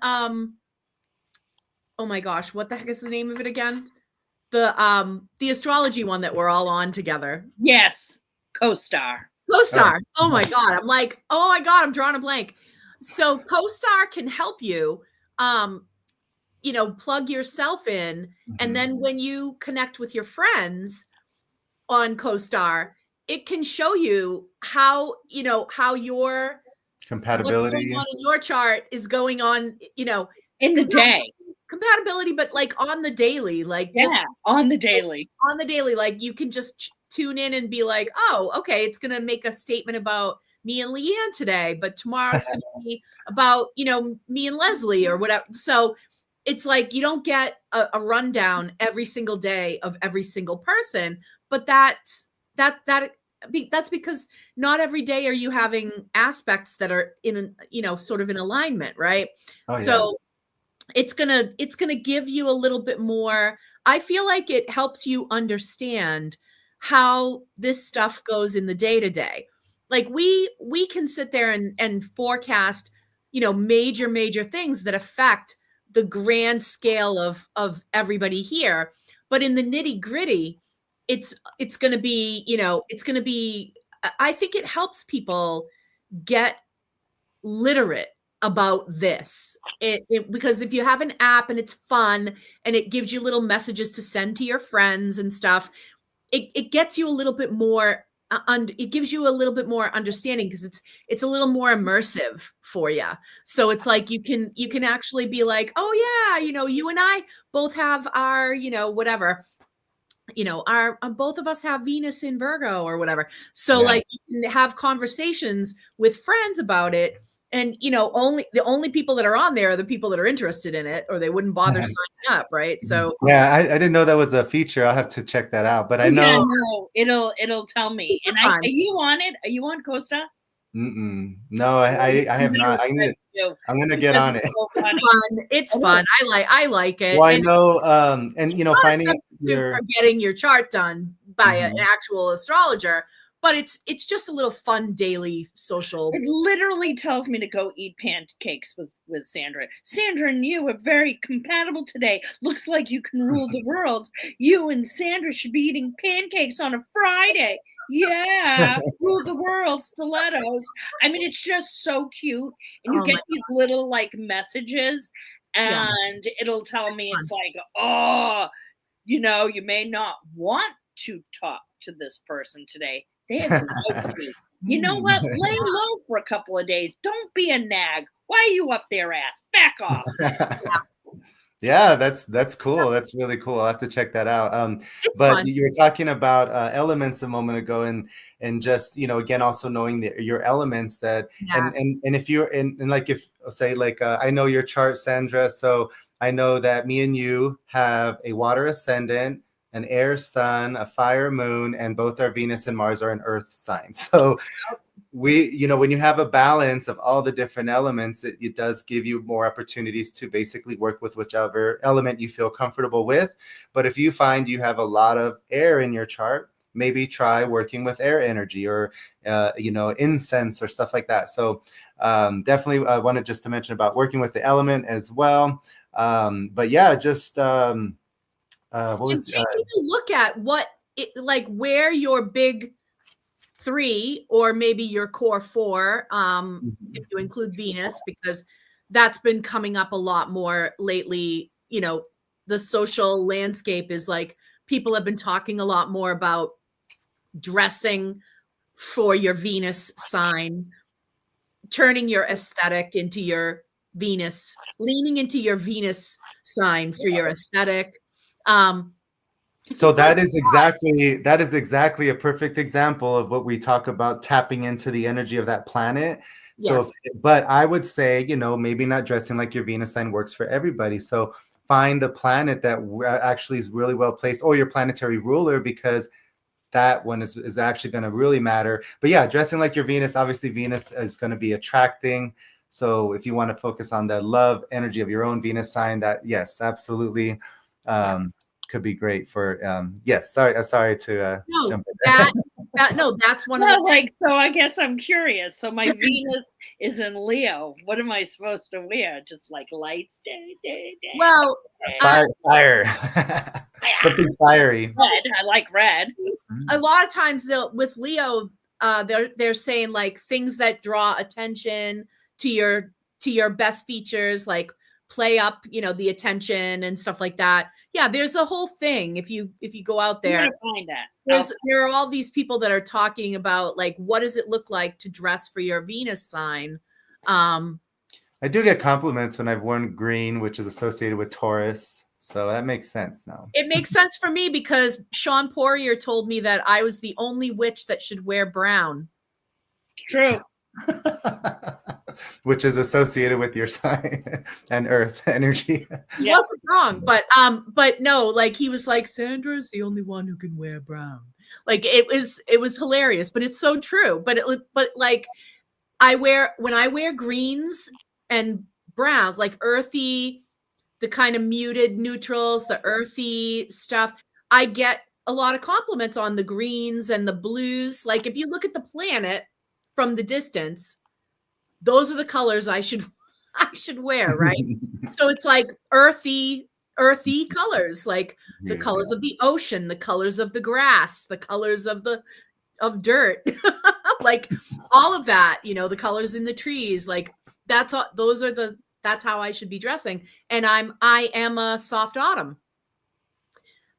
oh my gosh, what the heck is the name of it again? The astrology one that we're all on together. Yes. CoStar. Oh my God. I'm like, oh my God, I'm drawing a blank. So CoStar can help you, plug yourself in. And then when you connect with your friends on CoStar, it can show you how your compatibility what's going on in your chart is going on, in the day. Compatibility, but like on the daily, on the daily, like you can just tune in and be like, oh, okay, it's going to make a statement about me and Leanne today, but tomorrow it's going to be about, me and Leslie or whatever. So it's like, you don't get a rundown every single day of every single person, but that's because not every day are you having aspects that are in, sort of in alignment. Right. Oh, yeah. So it's gonna give you a little bit more. I feel like it helps you understand how this stuff goes in the day to day. Like we can sit there and forecast, major things that affect the grand scale of everybody here. But in the nitty gritty, it's going to be, I think it helps people get literate about this because if you have an app and it's fun and it gives you little messages to send to your friends and stuff, it gets you a little bit more it gives you a little bit more understanding because it's a little more immersive for you. So it's like you can actually be like, oh yeah, you and I both have our, whatever, our both of us have Venus in Virgo or whatever. So like you can have conversations with friends about it. And the only people that are on there are the people that are interested in it, or they wouldn't bother signing up, right? So yeah, I didn't know that was a feature. I'll have to check that out. But I know it'll tell me. And are you on it? Are you on Costa? No, I have not. I'm gonna get on it. It's fun. I like it. Well, I know, and finding for getting your chart done by an actual astrologer. But it's just a little fun daily social. It literally tells me to go eat pancakes with Sandra. Sandra and you are very compatible today. Looks like you can rule the world. You and Sandra should be eating pancakes on a Friday. Yeah, rule the world, stilettos. I mean, it's just so cute. And you get these little like messages, and it'll tell me it's like, you may not want to talk to this person today. They have you know what? Lay low for a couple of days. Don't be a nag. Why are you up there, ass? Back off. Yeah, that's cool. That's really cool. I'll have to check that out. But fun. You were talking about elements a moment ago, and just again also knowing your elements that and if you're and like if say like I know your chart, Sandra, so I know that me and you have a water ascendant, an air sun, a fire moon, and both our Venus and Mars are an earth sign. So we, when you have a balance of all the different elements, it does give you more opportunities to basically work with whichever element you feel comfortable with. But if you find you have a lot of air in your chart, maybe try working with air energy or, incense or stuff like that. So definitely I wanted just to mention about working with the element as well. But yeah, just... what was taking a look at where your big 3 or maybe your core 4, if you include Venus, because that's been coming up a lot more lately. The social landscape is like people have been talking a lot more about dressing for your Venus sign, turning your aesthetic into your Venus, leaning into your Venus sign for your aesthetic. So that is exactly a perfect example of what we talk about, tapping into the energy of that planet. Yes. So, but I would say, maybe not dressing like your Venus sign works for everybody. So find the planet that actually is really well placed, or your planetary ruler, because that one is actually going to really matter. But yeah, dressing like your Venus, obviously Venus is going to be attracting. So if you want to focus on the love energy of your own Venus sign, that yes, absolutely. Could be great for yes. Sorry to jump in. That's one of the like. So I guess I'm curious. So my Venus is in Leo. What am I supposed to wear? Just like lights, day. Well, fire. Something fiery. Red. I like red. A lot of times with Leo, they're saying like things that draw attention to your best features, like play up, the attention and stuff like that. Yeah, there's a whole thing. If you go out there, I'm gonna find that. There are all these people that are talking about like, what does it look like to dress for your Venus sign? I do get compliments when I've worn green, which is associated with Taurus. So that makes sense now. It makes sense for me because Sean Poirier told me that I was the only witch that should wear brown. True. Which is associated with your sign and earth energy. He wasn't wrong, but no, like he was like, Sandra's the only one who can wear brown. Like it was hilarious, but it's so true. But like when I wear greens and browns, like earthy, the kind of muted neutrals, the earthy stuff, I get a lot of compliments on the greens and the blues. Like if you look at the planet from the distance, those are the colors I should wear, right? So it's like earthy colors, like the colors of the ocean, the colors of the grass, the colors of dirt, like all of that, the colors in the trees, like that's how I should be dressing. And I am a soft autumn.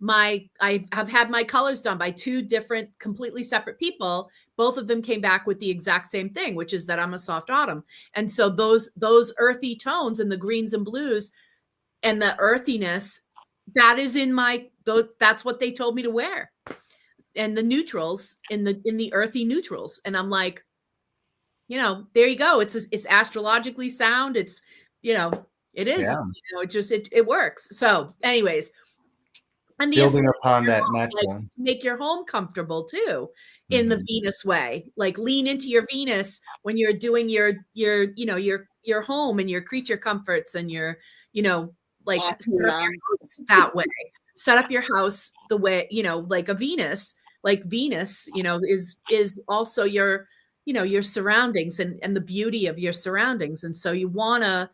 I have had my colors done by 2 different completely separate people. Both of them came back with the exact same thing, which is that I'm a soft autumn. And so those earthy tones and the greens and blues and the earthiness, that is in that's what they told me to wear. And the neutrals in the earthy neutrals. And I'm like, there you go. It's astrologically sound. It's, it is, it works. So anyways, and building upon that natural, like, make your home comfortable too, in the Venus way. Like, lean into your Venus when you're doing your home and your creature comforts and your, like, set up your house that way. Set up your house the way, like a Venus. Like Venus, is also your, your surroundings and the beauty of your surroundings. And so you want to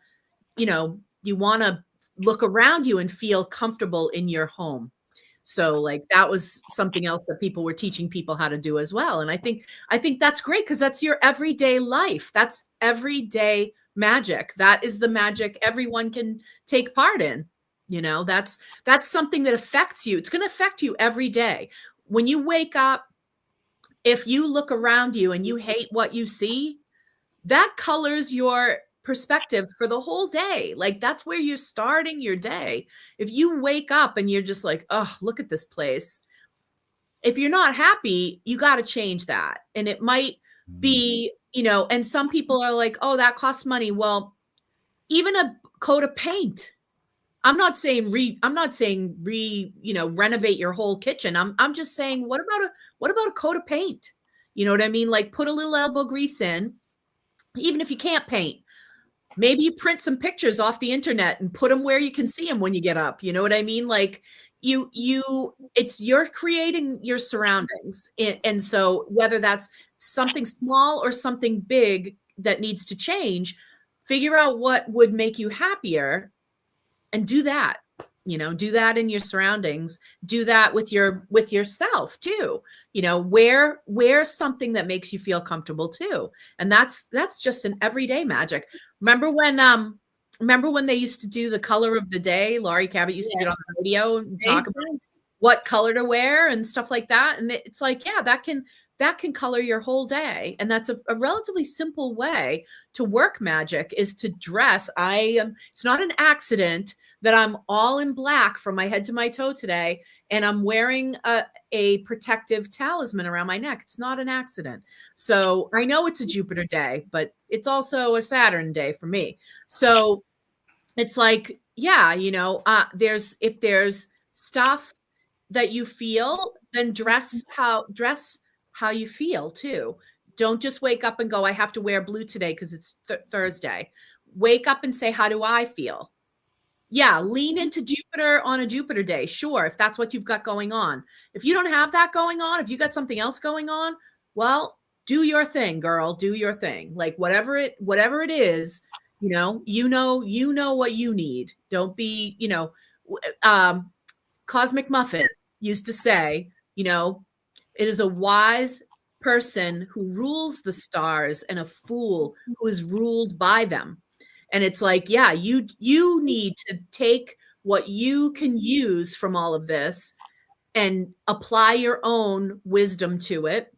look around you and feel comfortable in your home. So like, that was something else that people were teaching people how to do as well. And I think that's great, because that's your everyday life. That's everyday magic. That is the magic everyone can take part in. That's something that affects you. It's going to affect you every day. When you wake up, if you look around you and you hate what you see, that colors your perspective for the whole day. Like, that's where you're starting your day. If you wake up and you're just like, oh, look at this place. If you're not happy, you got to change that. And it might be, and some people are like, oh, that costs money. Well, even a coat of paint. I'm not saying renovate your whole kitchen. I'm just saying, what about a coat of paint? You know what I mean? Like, put a little elbow grease in, even if you can't paint. Maybe you print some pictures off the internet and put them where you can see them when you get up. You know what I mean? Like, you're creating your surroundings. And so whether that's something small or something big that needs to change, figure out what would make you happier and do that. Do that in your surroundings. Do that with yourself too. Wear something that makes you feel comfortable too. And that's just an everyday magic. Remember when they used to do the color of the day? Laurie Cabot used to get on the radio and talk about what color to wear and stuff like that. And it's like, yeah, that can color your whole day. And that's a relatively simple way to work magic, is to dress. It's not an accident that I'm all in black from my head to my toe today, and I'm wearing a protective talisman around my neck. It's not an accident. So I know it's a Jupiter day, but it's also a Saturn day for me. So it's like, yeah, if there's stuff that you feel, then dress how you feel too. Don't just wake up and go, I have to wear blue today because it's Thursday. Wake up and say, how do I feel? Yeah, lean into Jupiter on a Jupiter day. Sure, if that's what you've got going on. If you don't have that going on, if you got something else going on, well, do your thing, girl. Do your thing. Like, whatever it is, you know what you need. Don't be, Cosmic Muffin used to say, it is a wise person who rules the stars and a fool who is ruled by them. And it's like, yeah, you need to take what you can use from all of this and apply your own wisdom to it.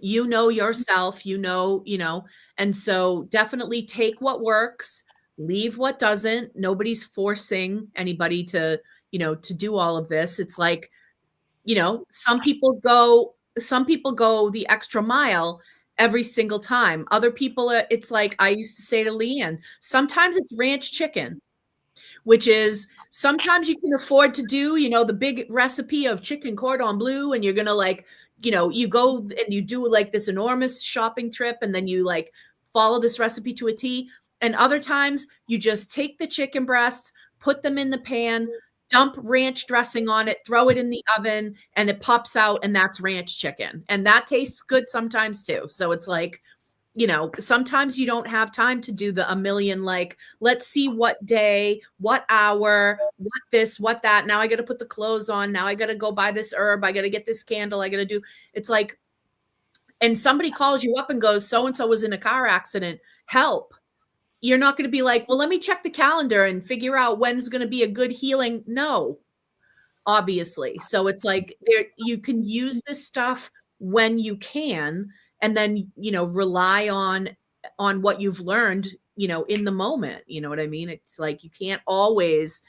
Yourself, and so definitely take what works, leave what doesn't. Nobody's forcing anybody to do all of this. It's like, some people go the extra mile every single time. Other people, it's like I used to say to Leanne, sometimes it's ranch chicken, which is sometimes you can afford to do, the big recipe of chicken cordon bleu, and you're going to you go and you do like this enormous shopping trip, and then you follow this recipe to a T. And other times you just take the chicken breasts, put them in the pan, dump ranch dressing on it, throw it in the oven, and it pops out, and that's ranch chicken. And that tastes good sometimes too. So it's like, sometimes you don't have time to do a million, let's see what day, what hour, what this, what that. Now I got to put the clothes on. Now I got to go buy this herb. I got to get this candle. I got to do, it's like, and somebody calls you up and goes, so-and-so was in a car accident, help. You're not going to be like, well, let me check the calendar and figure out when's going to be a good healing. No, obviously. So it's like you can use this stuff when you can, and then, rely on what you've learned, in the moment. You know what I mean? It's like you can't always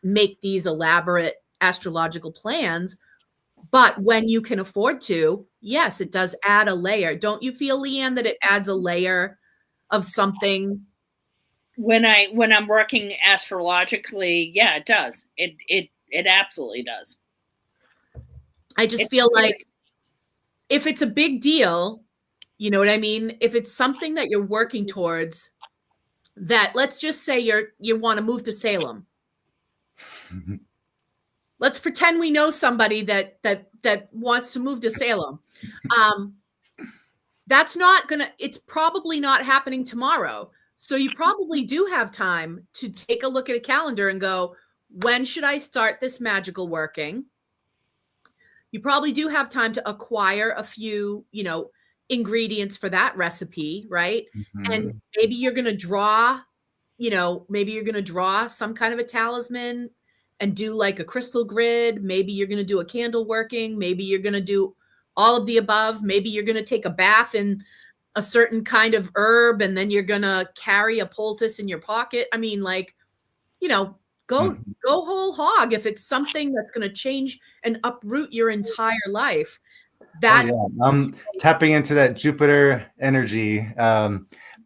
make these elaborate astrological plans, but when you can afford to, yes, it does add a layer. Don't you feel, Leanne, that it adds a layer of something? When I'm working astrologically, yeah, it does. It absolutely does. I just feel like if it's a big deal, you know what I mean? If it's something that you're working towards, that, let's just say you want to move to Salem. Mm-hmm. Let's pretend we know somebody that wants to move to Salem. It's probably not happening tomorrow. So you probably do have time to take a look at a calendar and go, when should I start this magical working? You probably do have time to acquire a few, ingredients for that recipe, right? Mm-hmm. And maybe you're going to draw, some kind of a talisman and do like a crystal grid. Maybe you're going to do a candle working. Maybe you're going to do all of the above. Maybe you're going to take a bath in a certain kind of herb, and then you're going to carry a poultice in your pocket. I mean, like, go whole hog. If it's something that's going to change and uproot your entire life, tapping into that Jupiter energy.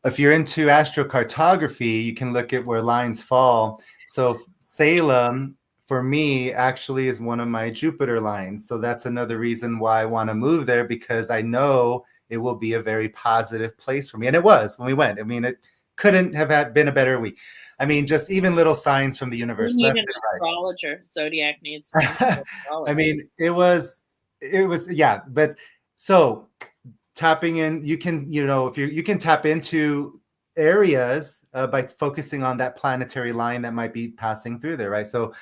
If you're into astrocartography, you can look at where lines fall. So Salem, for me, actually is one of my Jupiter lines. So that's another reason why I want to move there, because I know it will be a very positive place for me. And it was when we went. I mean, it couldn't have been a better week. I mean, just even little signs from the universe. We need an astrologer. Right. Zodiac needs an astrologer. I mean, it was, yeah. But so tapping in, you can, if you can tap into areas by focusing on that planetary line that might be passing through there, right? So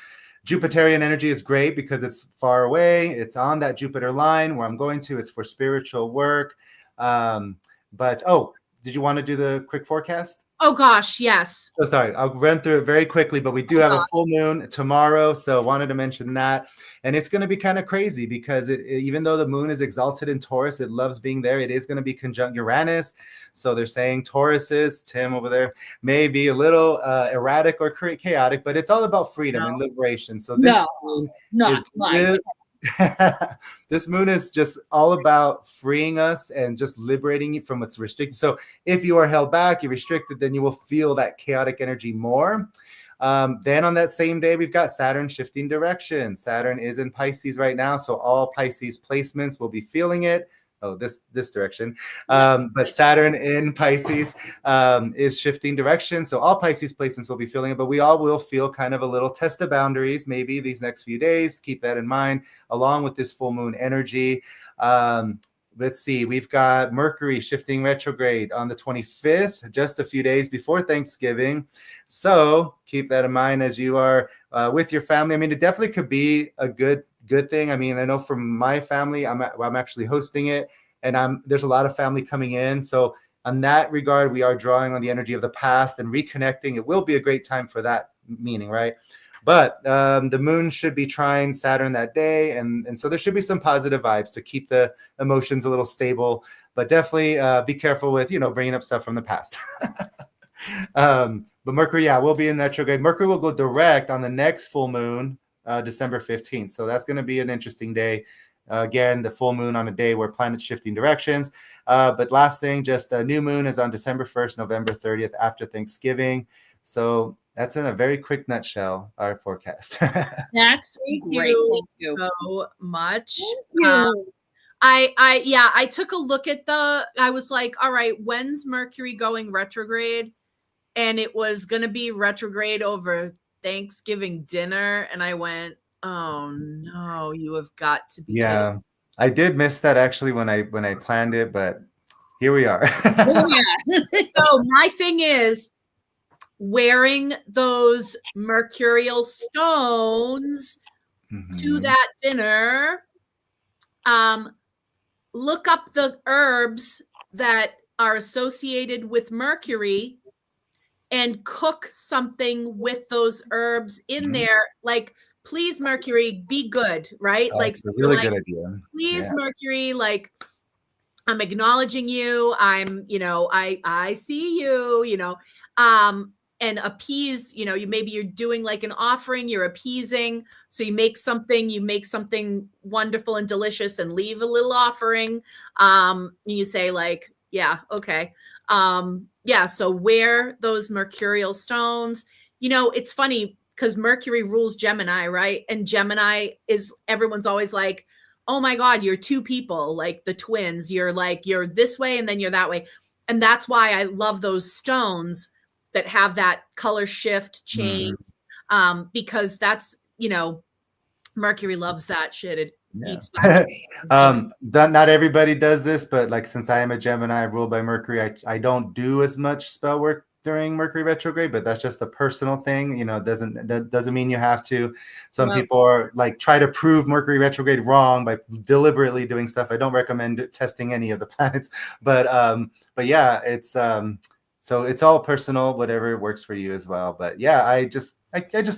Jupiterian energy is great because it's far away. It's on that Jupiter line where I'm going to. It's for spiritual work. But did you want to do the quick forecast? Oh gosh, yes. So sorry, I'll run through it very quickly, but we do have a full moon tomorrow, so wanted to mention that. And it's going to be kind of crazy because even though the moon is exalted in Taurus, it loves being there. It is going to be conjunct Uranus. So they're saying Tauruses, Tim over there, may be a little erratic or chaotic, but it's all about freedom and liberation. So this moon is this moon is just all about freeing us and just liberating you from what's restricted. So if you are held back, you're restricted, then you will feel that chaotic energy more. Then on that same day, we've got Saturn shifting direction. Saturn is in Pisces right now, so all Pisces placements will be feeling it. Oh, this direction. But Saturn in Pisces is shifting direction. So all Pisces placements will be feeling it, but we all will feel kind of a little test of boundaries maybe these next few days. Keep that in mind, along with this full moon energy. Let's see, we've got Mercury shifting retrograde on the 25th, just a few days before Thanksgiving. So keep that in mind as you are with your family. I mean, it definitely could be a good thing. I mean, I know from my family, I'm actually hosting it, and there's a lot of family coming in. So on that regard, we are drawing on the energy of the past and reconnecting. It will be a great time for that meaning, right? But the moon should be trine Saturn that day. And so there should be some positive vibes to keep the emotions a little stable, but definitely be careful with, bringing up stuff from the past. But Mercury, will be in retrograde. Mercury will go direct on the next full moon, December 15th. So that's going to be an interesting day. Again, the full moon on a day where planets shifting directions. But last thing, just a new moon is on December 1st, November 30th after Thanksgiving. So that's in a very quick nutshell, our forecast. That's great. Thank you so much. I took a look at I was like, all right, when's Mercury going retrograde? And it was going to be retrograde over Thanksgiving dinner. And I went, oh no, you have got to be kidding. I did miss that actually when I planned it, but here we are. So my thing is wearing those mercurial stones to that dinner. Look up the herbs that are associated with Mercury and cook something with those herbs in there. Like please Mercury, be good, right? Like, That's a really good idea. Please Mercury, like, I'm acknowledging you. I'm, I see you, and appease, maybe you're doing like an offering, you're appeasing. So you make something wonderful and delicious and leave a little offering. You say like, yeah, okay. So wear those mercurial stones. It's funny because Mercury rules Gemini, right? And Gemini everyone's always like, oh my God, you're two people, like the twins. You're this way and then you're that way. And that's why I love those stones that have that color shift change. Because that's, Mercury loves that shit. It eats that. Not everybody does this, but like, since I am a Gemini ruled by Mercury, I don't do as much spell work during Mercury retrograde, but that's just a personal thing. That doesn't mean you have to. Some people are like, try to prove Mercury retrograde wrong by deliberately doing stuff. I don't recommend testing any of the planets, but yeah, it's so it's all personal, whatever works for you as well. But yeah, I just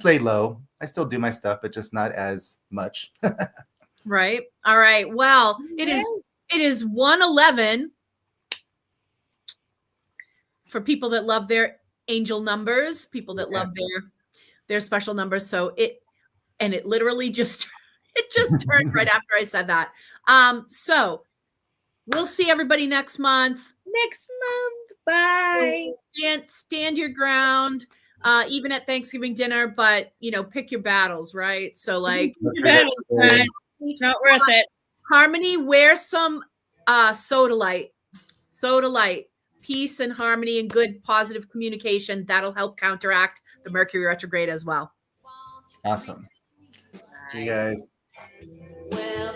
lay low. I still do my stuff, but just not as much. Right. All right. Well, it is 1:11. For people that love their angel numbers, people that love their special numbers. So it literally just turned right after I said that. So we'll see everybody next month. Bye. Stand your ground, even at Thanksgiving dinner, but pick your battles, right? So like, it's not worth it. Harmony, wear some sodalite. Peace and harmony and good positive communication. That'll help counteract the Mercury retrograde as well. Awesome. You guys. Well,